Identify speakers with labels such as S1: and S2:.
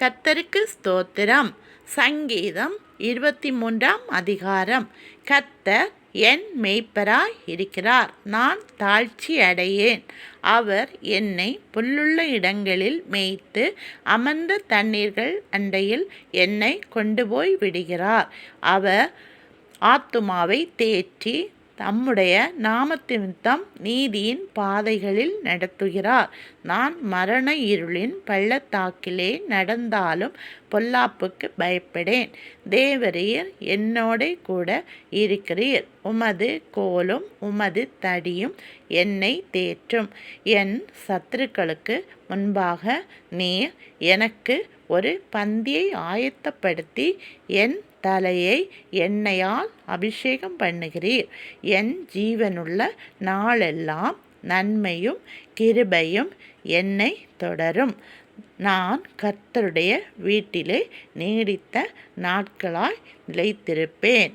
S1: கர்த்தருக்கு ஸ்தோத்திரம். சங்கீதம் 23ஆம் அதிகாரம். கர்த்தர் என் மேய்ப்பராய் இருக்கிறார், நான் தாழ்ச்சி அடையேன். அவர் என்னை புல்லுள்ள இடங்களில் மேய்த்து அமர்ந்த தண்ணீர்கள் அண்டையில் என்னை கொண்டு போய் விடுகிறார். அவர் ஆத்துமாவை தேற்றி தம்முடைய நாமத்தினிமித்தம் நீதியின் பாதைகளில் நடத்துகிறார். நான் மரண இருளின் பள்ளத்தாக்கிலே நடந்தாலும் பொல்லாப்புக்கு பயப்படேன். தேவரீர் என்னோட கூட இருக்கிறீர். உமது கோலும் உமது தடியும் என்னை தேற்றும். என் சத்துருக்களுக்கு முன்பாக நீர் எனக்கு ஒரு பந்தியை ஆயத்தப்படுத்தி என் தலையை எண்ணெயால் அபிஷேகம் பண்ணுகிறீர். என் ஜீவனுள்ள நாளெல்லாம் நன்மையும் கிருபையும் என்னை தொடரும். நான் கர்த்தருடைய வீட்டிலே நீடித்த நாட்களாய் நிலைத்திருப்பேன்.